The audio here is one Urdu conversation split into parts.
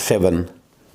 7।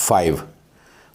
5।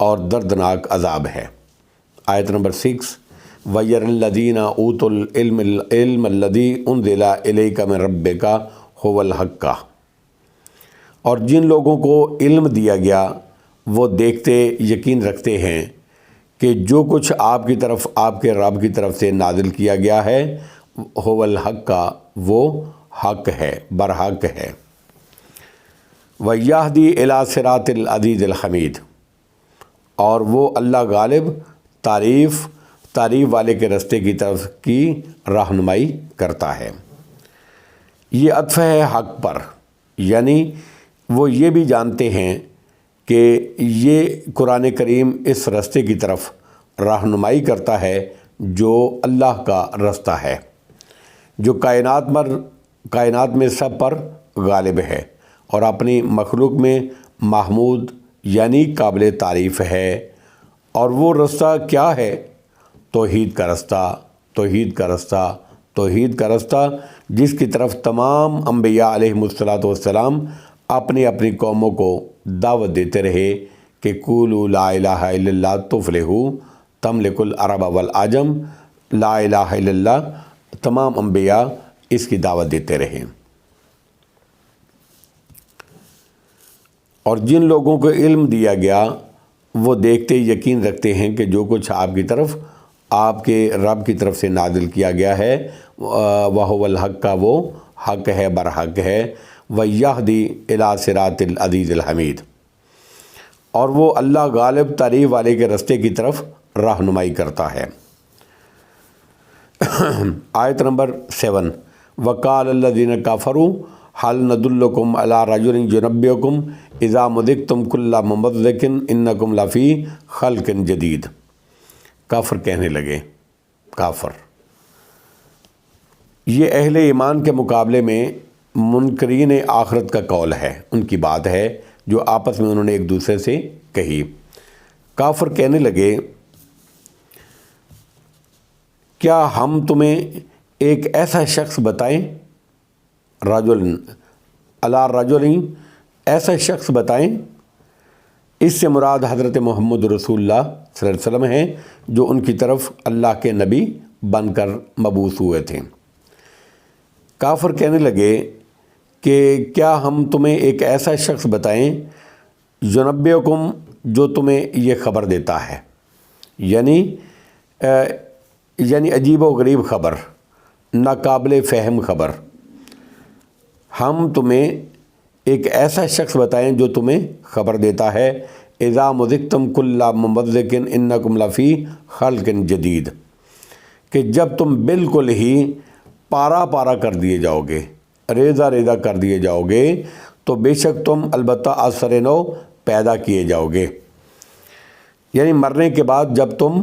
اور دردناک عذاب ہے۔ آیت نمبر 6 وَيَرَ الَّذِينَ أُوتُوا الْعِلْمَ الَّذِي أُنزِلَ إِلَيْكَ مِن رَبِّكَ هُوَ الْحَقُّ، اور جن لوگوں کو علم دیا گیا وہ دیکھتے یقین رکھتے ہیں کہ جو کچھ آپ کی طرف آپ کے رب کی طرف سے نازل کیا گیا ہے هُوَ الْحَقُّ، وہ حق ہے، برحق ہے۔ وَيَهْدِي إِلَىٰ صِرَاطِ الْعَزِيزِ الْحَمِيدِ، اور وہ اللہ غالب تعریف والے کے رستے کی طرف کی رہنمائی کرتا ہے۔ یہ عطف ہے حق پر، یعنی وہ یہ بھی جانتے ہیں کہ یہ قرآن کریم اس رستے کی طرف رہنمائی کرتا ہے جو اللہ کا رستہ ہے، جو کائنات میں سب پر غالب ہے اور اپنی مخلوق میں محمود یعنی قابل تعریف ہے۔ اور وہ رستہ کیا ہے؟ توحید کا رستہ، توحید کا رستہ، توحید کا رستہ، جس کی طرف تمام انبیاء علیہم السلام اپنی اپنی قوموں کو دعوت دیتے رہے کہ قولوا لا الہ الا اللہ تفلحوا تملک العرب والعجم، لا الہ الا اللہ، تمام انبیاء اس کی دعوت دیتے رہے۔ اور جن لوگوں کو علم دیا گیا وہ دیکھتے یقین رکھتے ہیں کہ جو کچھ آپ کی طرف آپ کے رب کی طرف سے نازل کیا گیا ہے وَهُوَ الْحَقُّ، وہ حق ہے، برحق ہے۔ وَيَهْدِي إِلَىٰ صِرَاطِ الْعَزِيزِ الْحَمِيدِ، اور وہ اللہ غالب تعریف والے کے رستے کی طرف رہنمائی کرتا ہے۔ آیت نمبر 7 وَقَالَ الَّذِينَ كَفَرُوا هَلْ نَدُلُّكُمْ عَلَىٰ رَجُلٍ يُنَبِّئُكُمْ إِذَا مُذِقْتُمْ كُلَّ مُمَزَّقٍ إِنَّكُمْ لَفِي خَلْقٍ جَدِيدٍ۔ کافر کہنے لگے، کافر، یہ اہل ایمان کے مقابلے میں منکرین آخرت کا قول ہے، ان کی بات ہے جو آپس میں انہوں نے ایک دوسرے سے کہی۔ کافر کہنے لگے کیا ہم تمہیں ایک ایسا شخص بتائیں، رجل علی رجل، ایسا شخص بتائیں، اس سے مراد حضرت محمد رسول اللہ صلی اللہ علیہ وسلم ہیں جو ان کی طرف اللہ کے نبی بن کر مبعوث ہوئے تھے۔ کافر کہنے لگے کہ کیا ہم تمہیں ایک ایسا شخص بتائیں یُنَبِّئُکُم، جو تمہیں یہ خبر دیتا ہے، یعنی عجیب و غریب خبر، ناقابل فہم خبر۔ ہم تمہیں ایک ایسا شخص بتائیں جو تمہیں خبر دیتا ہے اذا مذقتم کل ممزق انکم لفی خلق جدید، کہ جب تم بالکل ہی پارا پارا کر دیے جاؤ گے، ریزہ ریزہ کر دیے جاؤ گے، تو بے شک تم البتہ اثر نو پیدا کیے جاؤ گے، یعنی مرنے کے بعد جب تم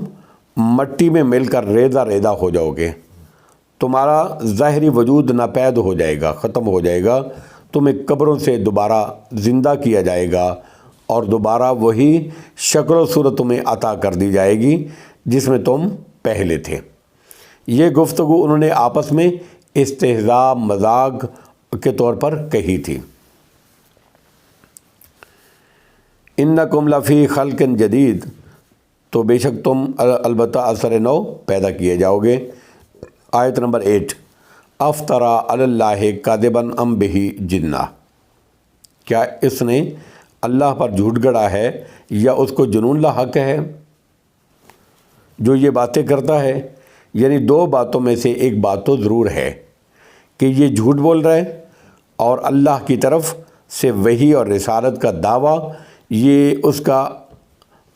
مٹی میں مل کر ریزہ ریزہ ہو جاؤ گے، تمہارا ظاہری وجود ناپید ہو جائے گا، ختم ہو جائے گا، تمہیں قبروں سے دوبارہ زندہ کیا جائے گا اور دوبارہ وہی شکل و صورت تمہیں عطا کر دی جائے گی جس میں تم پہلے تھے۔ یہ گفتگو انہوں نے آپس میں استہزاء مذاق کے طور پر کہی تھی۔ انکم لفی خلق جدید، تو بے شک تم البتہ اثر نو پیدا کیے جاؤ گے۔ آیت نمبر 8 افطرا علی اللہ کاذبا ام بہ جنہ، کیا اس نے اللہ پر جھوٹ گڑا ہے یا اس کو جنون لاحق ہے جو یہ باتیں کرتا ہے؟ یعنی دو باتوں میں سے ایک بات تو ضرور ہے کہ یہ جھوٹ بول رہا ہے، اور اللہ کی طرف سے وحی اور رسالت کا دعویٰ یہ اس کا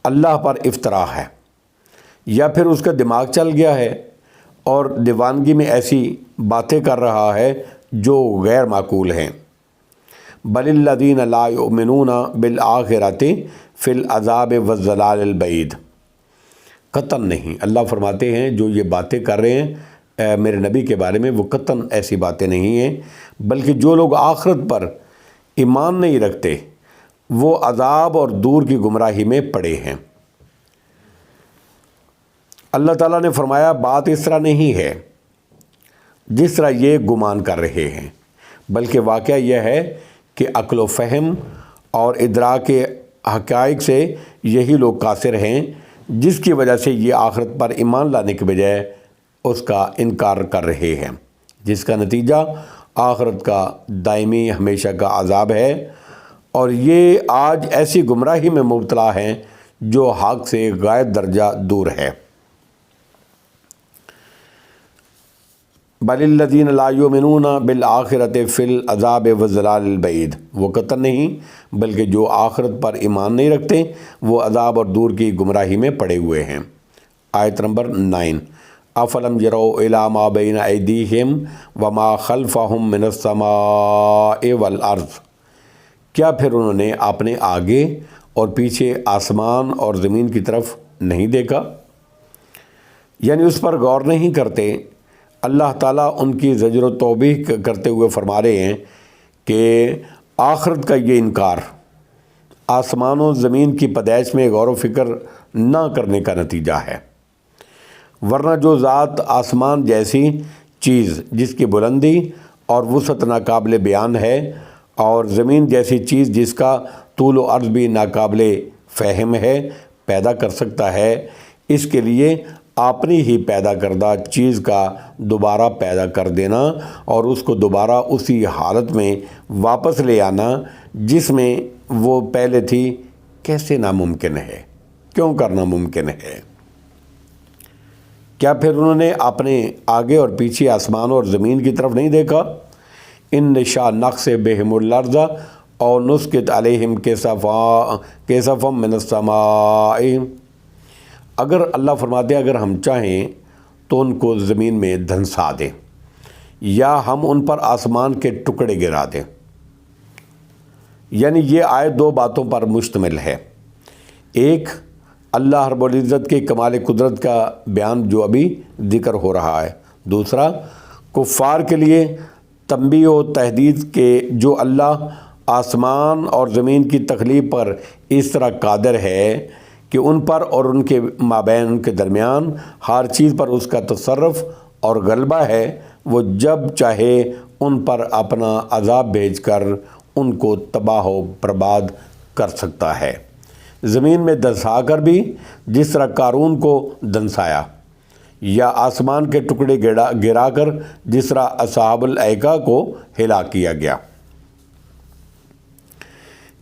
اللہ پر افطرا ہے، یا پھر اس کا دماغ چل گیا ہے اور دیوانگی میں ایسی باتیں کر رہا ہے جو غیر معقول ہیں۔ بل الذین لا یؤمنون بالآخرۃ فی العذاب والضلال البعید، قطعاً نہیں، اللہ فرماتے ہیں جو یہ باتیں کر رہے ہیں میرے نبی کے بارے میں وہ قطعاً ایسی باتیں نہیں ہیں، بلکہ جو لوگ آخرت پر ایمان نہیں رکھتے وہ عذاب اور دور کی گمراہی میں پڑے ہیں۔ اللہ تعالیٰ نے فرمایا بات اس طرح نہیں ہے جس طرح یہ گمان کر رہے ہیں، بلکہ واقعہ یہ ہے کہ عقل و فہم اور ادراک حقائق سے یہی لوگ قاصر ہیں، جس کی وجہ سے یہ آخرت پر ایمان لانے کے بجائے اس کا انکار کر رہے ہیں، جس کا نتیجہ آخرت کا دائمی ہمیشہ کا عذاب ہے، اور یہ آج ایسی گمراہی میں مبتلا ہیں جو حق سے غائب درجہ دور ہے۔ بل الذین لا یؤمنون بالآخرۃ فی العذاب والضلال البعید، وہ قطعاً نہیں بلکہ جو آخرت پر ایمان نہیں رکھتے وہ عذاب اور دور کی گمراہی میں پڑے ہوئے ہیں۔ آیت نمبر 9، افلم یروا الی ما بین ایدیہم وما خلفہم من السماء والارض، کیا پھر انہوں نے اپنے آگے اور پیچھے آسمان اور زمین کی طرف نہیں دیکھا؟ یعنی اس پر غور نہیں کرتے۔ اللہ تعالیٰ ان کی زجر و توبیخ کرتے ہوئے فرما رہے ہیں کہ آخرت کا یہ انکار آسمان و زمین کی پیدائش میں غور و فکر نہ کرنے کا نتیجہ ہے، ورنہ جو ذات آسمان جیسی چیز جس کی بلندی اور وسعت ناقابل بیان ہے، اور زمین جیسی چیز جس کا طول و عرض بھی ناقابل فہم ہے پیدا کر سکتا ہے، اس کے لیے اپنی ہی پیدا کردہ چیز کا دوبارہ پیدا کر دینا اور اس کو دوبارہ اسی حالت میں واپس لے آنا جس میں وہ پہلے تھی، کیسے ناممکن ہے؟ کیوں کرنا ممکن ہے؟ کیا پھر انہوں نے اپنے آگے اور پیچھے آسمان اور زمین کی طرف نہیں دیکھا؟ ان نشاء نقص بہم الارض اور نسقط علیہم کسفا من السماء، اگر اللہ فرماتے ہیں اگر ہم چاہیں تو ان کو زمین میں دھنسا دیں یا ہم ان پر آسمان کے ٹکڑے گرا دیں۔ یعنی یہ آیت دو باتوں پر مشتمل ہے، ایک اللہ رب العزت کے کمال قدرت کا بیان جو ابھی ذکر ہو رہا ہے، دوسرا کفار کے لیے تنبیہ و تحدید کے جو اللہ آسمان اور زمین کی تخلیق پر اس طرح قادر ہے کہ ان پر اور ان کے مابین ان کے درمیان ہر چیز پر اس کا تصرف اور غلبہ ہے، وہ جب چاہے ان پر اپنا عذاب بھیج کر ان کو تباہ و برباد کر سکتا ہے، زمین میں دھنسا کر بھی جس طرح قارون کو دھنسایا، یا آسمان کے ٹکڑے گرا کر جس طرح اصحاب الایکہ کو ہلاک کیا گیا۔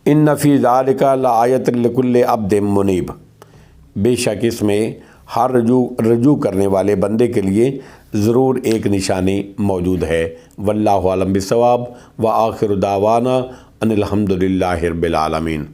ان فی ذالک لآیۃ لکل عبد منیب، بے شک اس میں ہر رجوع کرنے والے بندے کے لیے ضرور ایک نشانی موجود ہے۔ واللہ اعلم بالصواب، وآخر دعوانا ان الحمد للہ رب العالمین۔